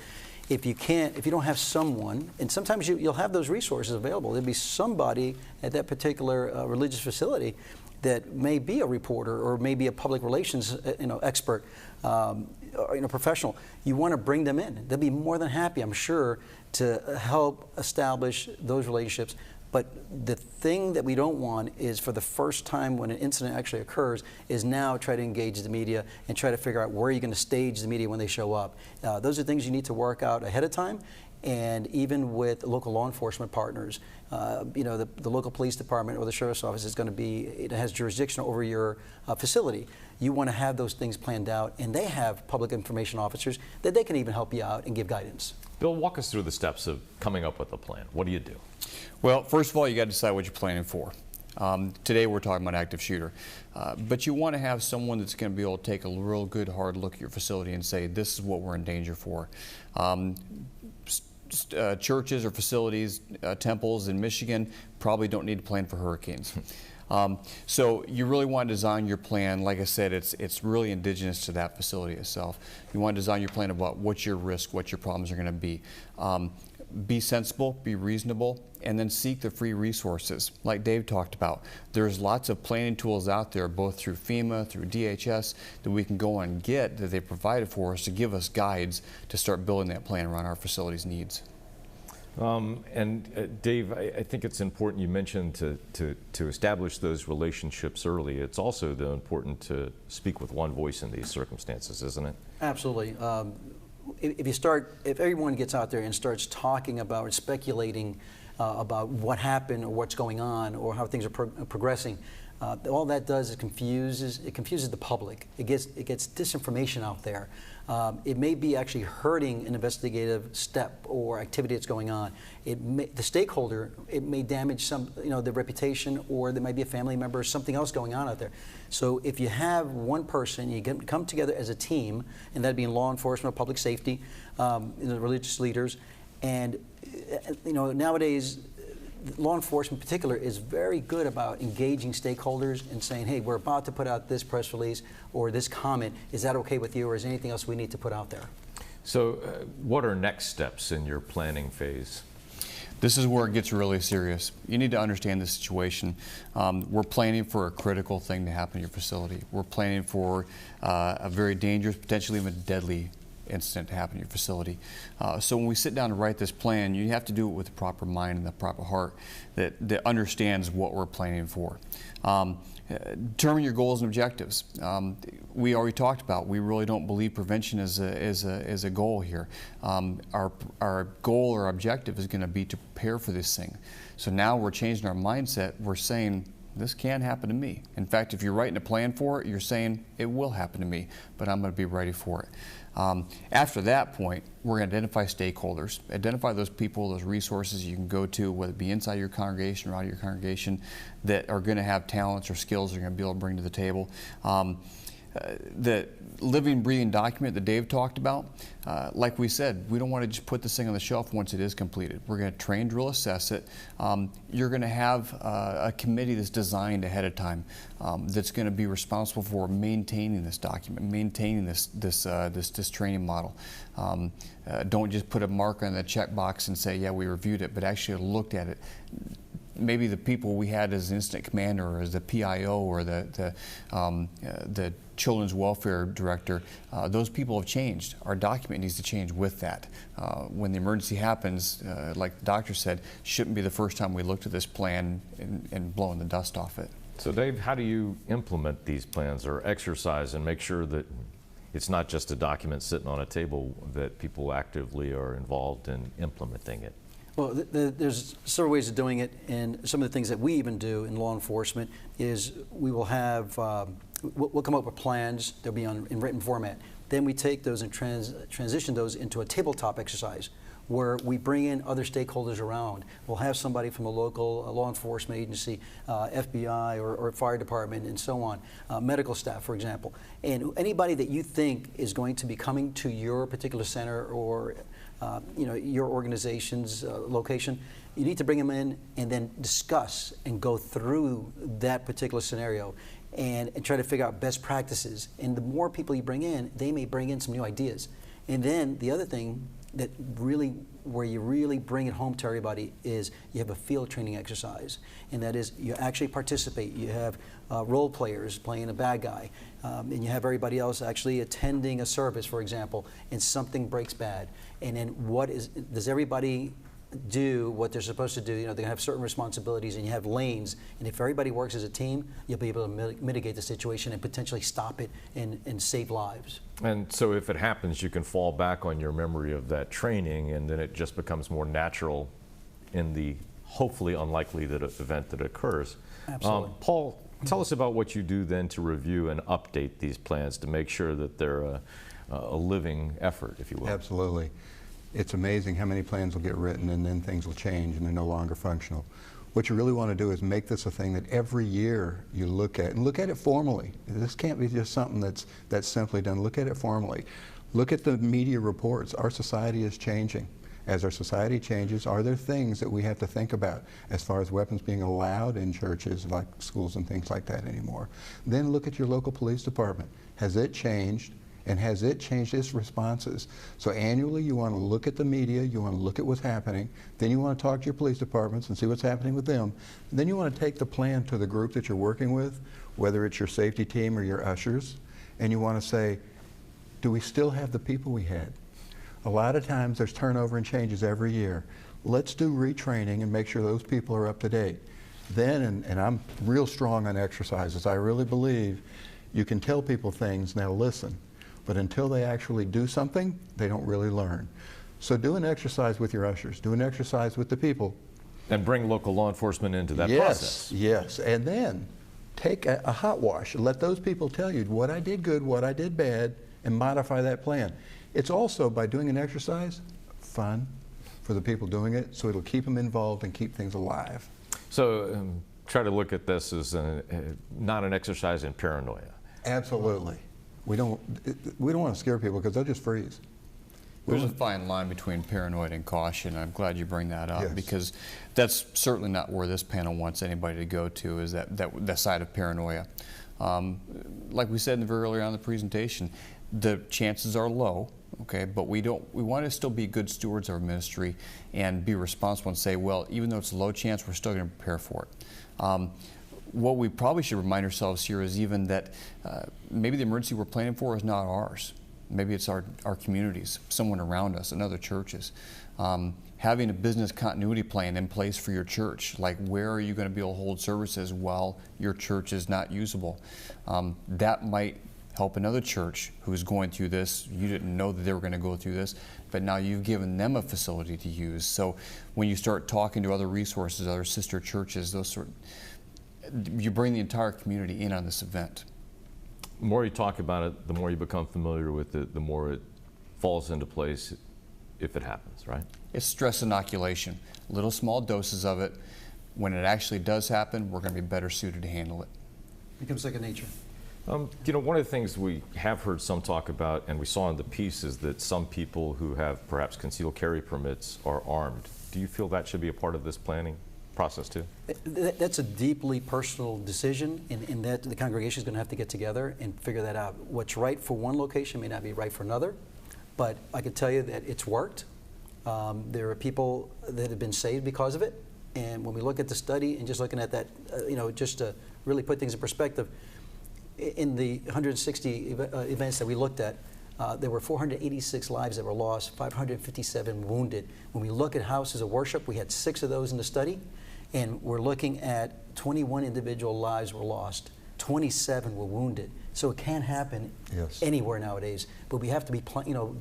Speaker 3: if you don't have someone, and sometimes you'll have those resources available, there'll be somebody at that particular religious facility that may be a reporter or maybe a public relations expert, or professional. You want to bring them in. They'll be more than happy, I'm sure, to help establish those relationships. But the thing that we don't want is, for the first time when an incident actually occurs, is now try to engage the media and try to figure out where you're going to stage the media when they show up. Those are things you need to work out ahead of time. And even with local law enforcement partners, the local police department or the sheriff's office is going to be, it has jurisdiction over your facility. You want to have those things planned out, and they have public information officers that they can even help you out and give guidance.
Speaker 1: Bill, walk us through the steps of coming up with a plan. What do you do?
Speaker 5: Well, first of all, you got to decide what you're planning for. Today we're talking about active shooter, but you want to have someone that's going to be able to take a real good hard look at your facility and say, this is what we're in danger for. churches or facilities, temples in Michigan probably don't need to plan for hurricanes. So you really want to design your plan. Like I said, it's really indigenous to that facility itself. You want to design your plan about what your risk, what your problems are going to be. Be sensible, be reasonable, and then seek the free resources. Like Dave talked about, there's lots of planning tools out there, both through FEMA, through DHS, that we can go and get that they provided for us to give us guides to start building that plan around our facility's needs.
Speaker 1: Dave, I think it's important you mentioned to establish those relationships early. It's also though important to speak with one voice in these circumstances, isn't it?
Speaker 3: Absolutely. If everyone gets out there and starts talking about or speculating about what happened or what's going on or how things are progressing, all that does is confuses the public. It gets disinformation out there. It may be actually hurting an investigative step or activity that's going on. The stakeholder, it may damage some, their reputation, or there might be a family member or something else going on out there. So if you have one person, you can come together as a team, and that'd be in law enforcement, public safety, religious leaders, and nowadays, law enforcement in particular is very good about engaging stakeholders and saying, hey, we're about to put out this press release or this comment. Is that okay with you, or is there anything else we need to put out there?
Speaker 1: So what are next steps in your planning phase?
Speaker 5: This is where it gets really serious. You need to understand the situation. We're planning for a critical thing to happen in your facility. We're planning for a very dangerous, potentially even deadly incident to happen in your facility. So when we sit down to write this plan, you have to do it with the proper mind and the proper heart that understands what we're planning for. Determine your goals and objectives. We already talked about, we really don't believe prevention is a goal here. Our goal or objective is going to be to prepare for this thing. So now we're changing our mindset. We're saying, this can happen to me. In fact, if you're writing a plan for it, you're saying it will happen to me, but I'm going to be ready for it. After that point, we're going to identify stakeholders, identify those people, those resources you can go to, whether it be inside your congregation or out of your congregation, that are going to have talents or skills they're going to be able to bring to the table. The living, breathing document that Dave talked about, like we said, we don't want to just put this thing on the shelf once it is completed. We're going to train, drill, assess it. You're going to have a committee that's designed ahead of time that's going to be responsible for maintaining this document, maintaining this training model. Don't just put a mark on the checkbox and say, yeah, we reviewed it, but actually looked at it. Maybe the people we had as incident commander or as the PIO or the children's welfare director, those people have changed. Our document needs to change with that. When the emergency happens, like the doctor said, shouldn't be the first time we looked at this plan and blowing the dust off it.
Speaker 1: So Dave, how do you implement these plans or exercise and make sure that it's not just a document sitting on a table, that people actively are involved in implementing it?
Speaker 3: Well, there's several ways of doing it, and some of the things that we even do in law enforcement is we will have, we'll come up with plans. They'll be in written format. Then we take those and transition those into a tabletop exercise where we bring in other stakeholders around. We'll have somebody from a local law enforcement agency, FBI or fire department and so on, medical staff, for example. And anybody that you think is going to be coming to your particular center or your organization's location, you need to bring them in and then discuss and go through that particular scenario and try to figure out best practices. And the more people you bring in, they may bring in some new ideas. And then the other thing that really, where you really bring it home to everybody is you have a field training exercise. And that is, you actually participate. You have role players playing a bad guy. And you have everybody else actually attending a service, for example, and something breaks bad. And then does everybody do what they're supposed to do? They're going to have certain responsibilities, and you have lanes. And if everybody works as a team, you'll be able to mitigate the situation and potentially stop it and save lives.
Speaker 1: And so if it happens, you can fall back on your memory of that training, and then it just becomes more natural in the hopefully unlikely event that occurs.
Speaker 3: Absolutely.
Speaker 1: Paul, tell us about what you do then to review and update these plans to make sure that they're a living effort, if you will.
Speaker 4: Absolutely. It's amazing how many plans will get written and then things will change and they're no longer functional. What you really want to do is make this a thing that every year you look at, and look at it formally. This can't be just something that's simply done. Look at it formally. Look at the media reports. Our society is changing, as our society changes, are there things that we have to think about as far as weapons being allowed in churches like schools and things like that anymore? Then look at your local police department. Has it changed? And has it changed its responses? So annually you want to look at the media, you want to look at what's happening, then you want to talk to your police departments and see what's happening with them. Then you want to take the plan to the group that you're working with, whether it's your safety team or your ushers, and you want to say, do we still have the people we had? A lot of times there's turnover and changes every year. Let's do retraining and make sure those people are up to date. Then, and I'm real strong on exercises, I really believe you can tell people things, now listen, but until they actually do something, they don't really learn. So do an exercise with your ushers, do an exercise with the people.
Speaker 1: And bring local law enforcement into that process.
Speaker 4: Yes, and then take a hot wash. Let those people tell you what I did good, what I did bad, and modify that plan. It's also, by doing an exercise, fun for the people doing it, so it'll keep them involved and keep things alive.
Speaker 1: So try to look at this as not an exercise in paranoia.
Speaker 4: Absolutely. We don't want to scare people because they'll just freeze.
Speaker 5: There's a fine line between paranoid and caution. I'm glad you bring that up,
Speaker 4: Yes.
Speaker 5: because that's certainly not where this panel wants anybody to go to, is that side of paranoia. Like we said very earlier on in the presentation, the chances are low, okay, but we want to still be good stewards of our ministry and be responsible and say, well, even though it's a low chance, we're still going to prepare for it. What we probably should remind ourselves here is even that maybe the emergency we're planning for is not ours. Maybe it's our communities, someone around us, and other churches. Having a business continuity plan in place for your church, like where are you going to be able to hold services while your church is not usable? That might help another church who's going through this. You didn't know that they were going to go through this, but now you've given them a facility to use. So when you start talking to other resources, other sister churches, you bring the entire community in on this event.
Speaker 1: The more you talk about it, the more you become familiar with it, the more it falls into place if it happens, right?
Speaker 5: It's stress inoculation. Little small doses of it. When it actually does happen, we're going to be better suited to handle it.
Speaker 3: Becomes second nature.
Speaker 1: You know, one of the things we have heard some talk about, and we saw in the piece, is that some people who have perhaps concealed carry permits are armed. Do you feel that should be a part of this planning process too?
Speaker 3: That's a deeply personal decision, in that the congregation is going to have to get together and figure that out. What's right for one location may not be right for another, but I can tell you that it's worked. There are people that have been saved because of it, and when we look at the study and just looking at that, just to really put things in perspective, in the 160 events that we looked at, there were 486 lives that were lost, 557 wounded. When we look at houses of worship, we had 6 of those in the study, and we're looking at 21 individual lives were lost, 27 were wounded. So it can happen anywhere nowadays, but we have to be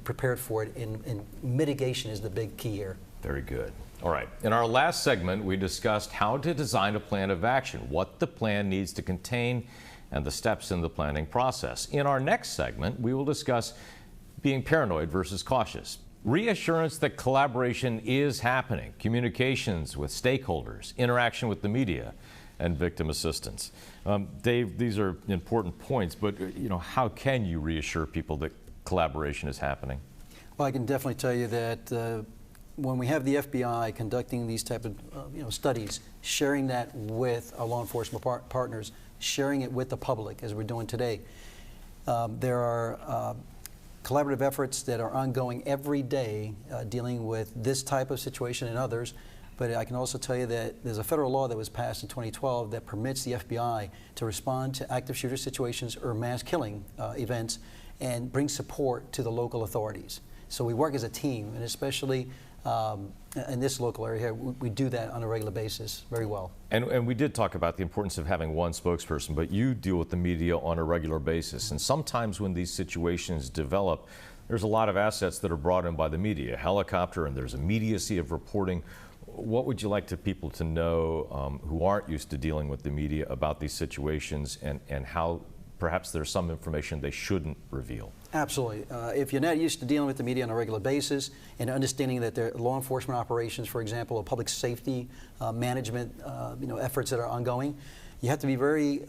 Speaker 3: prepared for it, and mitigation is the big key here.
Speaker 1: Very good. All right. In our last segment, we discussed how to design a plan of action, what the plan needs to contain, and the steps in the planning process. In our next segment, we will discuss being paranoid versus cautious, reassurance that collaboration is happening, communications with stakeholders, interaction with the media, and victim assistance. Dave, these are important points, but how can you reassure people that collaboration is happening?
Speaker 3: Well, I can definitely tell you that when we have the FBI conducting these type of studies, sharing that with our law enforcement partners, sharing it with the public as we're doing today. There are collaborative efforts that are ongoing every day dealing with this type of situation and others, but I can also tell you that there's a federal law that was passed in 2012 that permits the FBI to respond to active shooter situations or mass killing events and bring support to the local authorities. So we work as a team, and especially in this local area here, we do that on a regular basis very well.
Speaker 1: And we did talk about the importance of having one spokesperson, but you deal with the media on a regular basis. And sometimes when these situations develop, there's a lot of assets that are brought in by the media, a helicopter, and there's immediacy of reporting. What would you like people to know who aren't used to dealing with the media about these situations, and how perhaps there's some information they shouldn't reveal?
Speaker 3: Absolutely. If you're not used to dealing with the media on a regular basis and understanding that there are law enforcement operations, for example, or public safety management efforts that are ongoing, you have to be very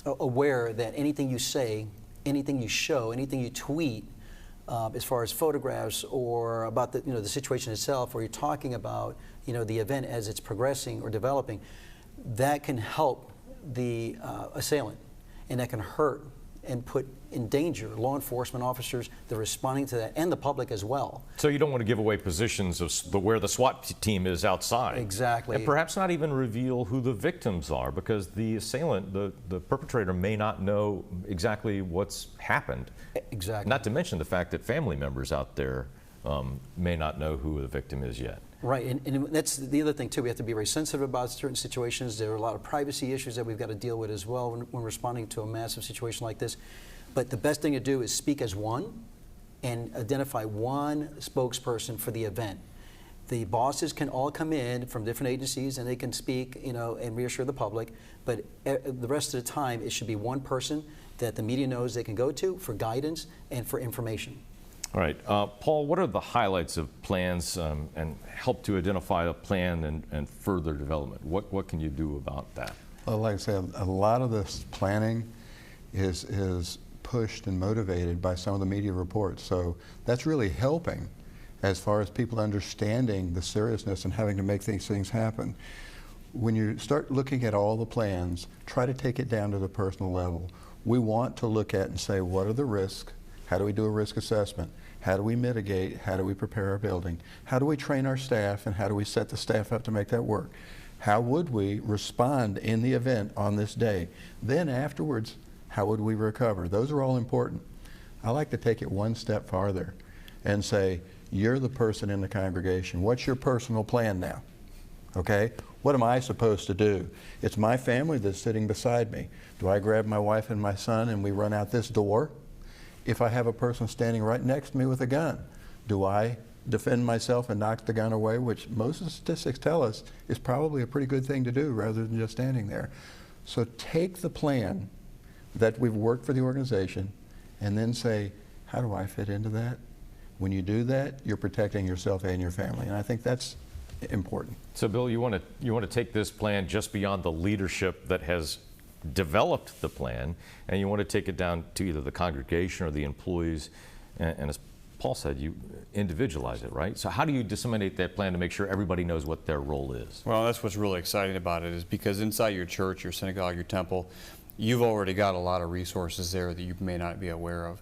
Speaker 3: aware that anything you say, anything you show, anything you tweet as far as photographs or about the, the situation itself, or you're talking about, the event as it's progressing or developing, that can help the assailant, and that can hurt and put in danger law enforcement officers that are responding to that, and the public as well.
Speaker 1: So you don't want to give away positions of where the SWAT team is outside.
Speaker 3: Exactly.
Speaker 1: And perhaps not even reveal who the victims are, because the assailant, the perpetrator, may not know exactly what's happened.
Speaker 3: Exactly.
Speaker 1: Not to mention the fact that family members out there may not know who the victim is yet.
Speaker 3: Right, and that's the other thing too. We have to be very sensitive about certain situations. There are a lot of privacy issues that we've got to deal with as well when responding to a massive situation like this. But the best thing to do is speak as one and identify one spokesperson for the event. The bosses can all come in from different agencies and they can speak, and reassure the public. But the rest of the time, it should be one person that the media knows they can go to for guidance and for information.
Speaker 1: All right, Paul, what are the highlights of plans and help to identify a plan and further development? What can you do about that?
Speaker 4: Well, like I said, a lot of this planning is pushed and motivated by some of the media reports. So that's really helping as far as people understanding the seriousness and having to make these things happen. When you start looking at all the plans, try to take it down to the personal level. We want to look at and say, what are the risks? How do we do a risk assessment? How do we mitigate? How do we prepare our building? How do we train our staff, and how do we set the staff up to make that work? How would we respond in the event on this day? Then afterwards, how would we recover? Those are all important. I like to take it one step farther and say, you're the person in the congregation. What's your personal plan now? Okay? What am I supposed to do? It's my family that's sitting beside me. Do I grab my wife and my son and we run out this door? If I have a person standing right next to me with a gun, do I defend myself and knock the gun away, which most of the statistics tell us is probably a pretty good thing to do rather than just standing there. So take the plan that we've worked for the organization and then say, how do I fit into that? When you do that, you're protecting yourself and your family, and I think that's important.
Speaker 1: So Bill, you want to take this plan just beyond the leadership that has developed the plan, and you want to take it down to either the congregation or the employees, and as Paul said, you individualize it, right? So how do you disseminate that plan to make sure everybody knows what their role is?
Speaker 5: Well, that's what's really exciting about it, is because inside your church, your synagogue, your temple, you've already got a lot of resources there that you may not be aware of.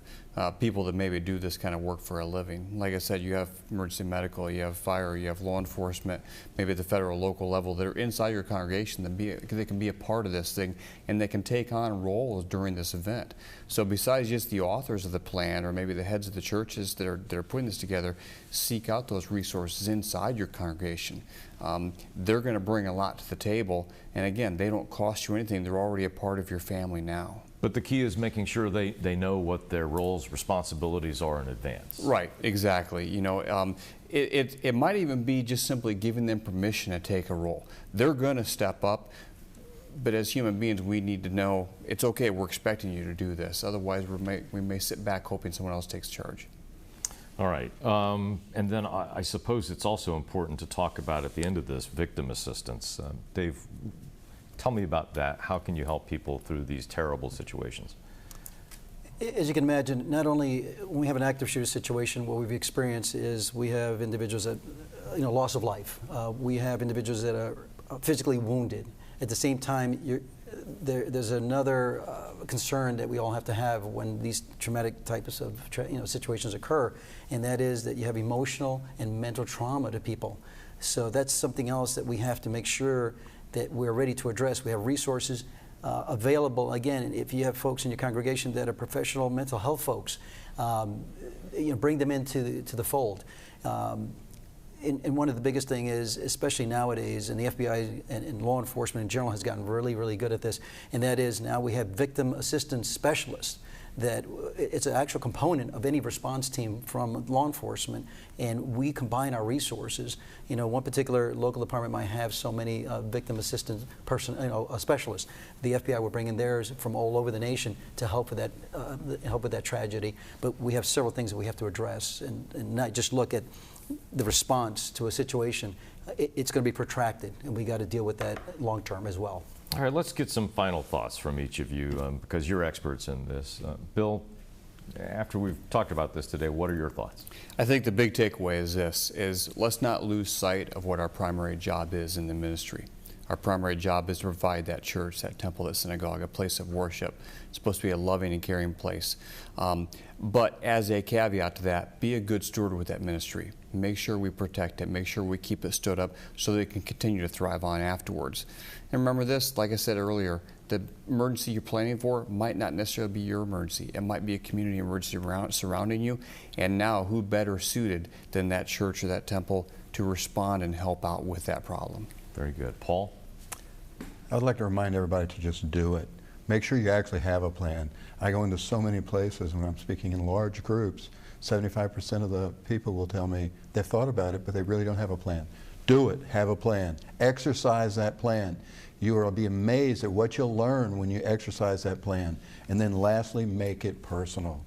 Speaker 5: People that maybe do this kind of work for a living. Like I said, you have emergency medical, you have fire, you have law enforcement, maybe at the federal, local level that are inside your congregation that they can be a part of this thing, and they can take on roles during this event. So besides just the authors of the plan or maybe the heads of the churches that are putting this together, seek out those resources inside your congregation. They're going to bring a lot to the table, and again, they don't cost you anything. They're already a part of your family now.
Speaker 1: But the key is making sure they know what their roles, responsibilities are in advance.
Speaker 5: Right, exactly. It might even be just simply giving them permission to take a role. They're going to step up, but as human beings, we need to know it's okay, we're expecting you to do this. Otherwise, we may sit back hoping someone else takes charge.
Speaker 1: All right, and then I suppose it's also important to talk about at the end of this victim assistance. Dave, tell me about that. How can you help people through these terrible situations?
Speaker 3: As you can imagine, not only when we have an active shooter situation, what we've experienced is we have individuals that, loss of life. We have individuals that are physically wounded. At the same time, there's another concern that we all have to have when these traumatic types of situations occur, and that is that you have emotional and mental trauma to people. So that's something else that we have to make sure that we're ready to address. We have resources available. Again, if you have folks in your congregation that are professional mental health folks, bring them into the fold. And one of the biggest thing is, especially nowadays, and the FBI and law enforcement in general has gotten really, really good at this, and that is now we have victim assistance specialists. That it's an actual component of any response team from law enforcement, and we combine our resources. One particular local department might have so many victim assistance specialists. The FBI will bring in theirs from all over the nation to help with that tragedy. But we have several things that we have to address, and not just look at the response to a situation. It's going to be protracted, and we got to deal with that long term as well.
Speaker 1: All right, let's get some final thoughts from each of you because you're experts in this. Bill, After we've talked about this today, what are your thoughts?
Speaker 5: I think the big takeaway is this, is let's not lose sight of what our primary job is in the ministry. Our primary job is to provide that church, that temple, that synagogue, a place of worship. It's supposed to be a loving and caring place. But as a caveat to that, be a good steward with that ministry. Make sure we protect it. Make sure we keep it stood up so that it can continue to thrive on afterwards. And remember this, like I said earlier, the emergency you're planning for might not necessarily be your emergency. It might be a community emergency surrounding you. And now, who better suited than that church or that temple to respond and help out with that problem?
Speaker 1: Very good. Paul?
Speaker 4: I'd like to remind everybody to just do it. Make sure you actually have a plan. I go into so many places when I'm speaking in large groups, 75% of the people will tell me they've thought about it, but they really don't have a plan. Do it. Have a plan. Exercise that plan. You will be amazed at what you'll learn when you exercise that plan. And then lastly, make it personal.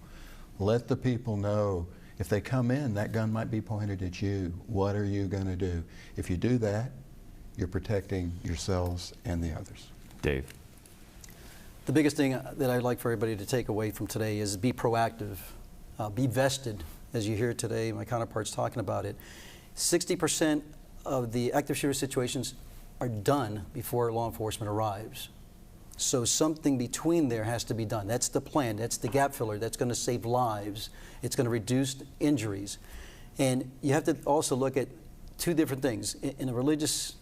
Speaker 4: Let the people know if they come in, that gun might be pointed at you. What are you going to do? If you do that, you're protecting yourselves and the others.
Speaker 1: Dave?
Speaker 3: The biggest thing that I'd like for everybody to take away from today is be proactive, be vested, as you hear today, my counterparts talking about it. 60% of the active shooter situations are done before law enforcement arrives. So something between there has to be done. That's the plan, that's the gap filler, that's going to save lives, it's going to reduce injuries. And you have to also look at two different things. In a religious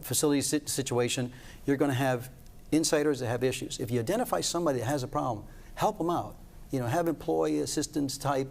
Speaker 3: facility situation, you're going to have insiders that have issues. If you identify somebody that has a problem, help them out. Have employee assistance type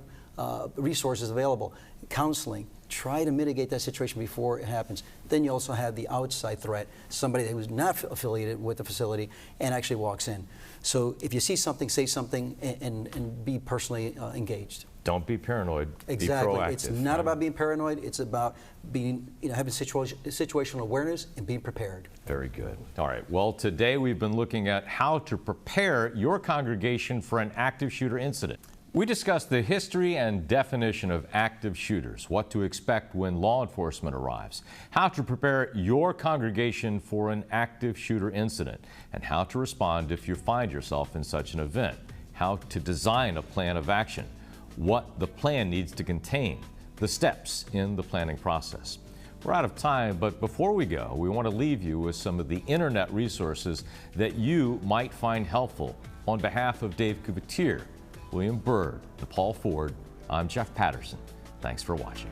Speaker 3: resources available, counseling. Try to mitigate that situation before it happens. Then you also have the outside threat, somebody who's not affiliated with the facility and actually walks in. So if you see something, say something and be personally engaged.
Speaker 1: Don't be paranoid.
Speaker 3: Exactly.
Speaker 1: Be proactive.
Speaker 3: It's not about being paranoid. It's about being, having situational awareness and being prepared.
Speaker 1: Very good. All right. Well, today we've been looking at how to prepare your congregation for an active shooter incident. We discussed the history and definition of active shooters, what to expect when law enforcement arrives, how to prepare your congregation for an active shooter incident, and how to respond if you find yourself in such an event, how to design a plan of action, what the plan needs to contain, the steps in the planning process. We're out of time, but before we go, we want to leave you with some of the internet resources that you might find helpful. On behalf of Dave Couverture, William Byrd, and Paul Ford, I'm Jeff Patterson. Thanks for watching.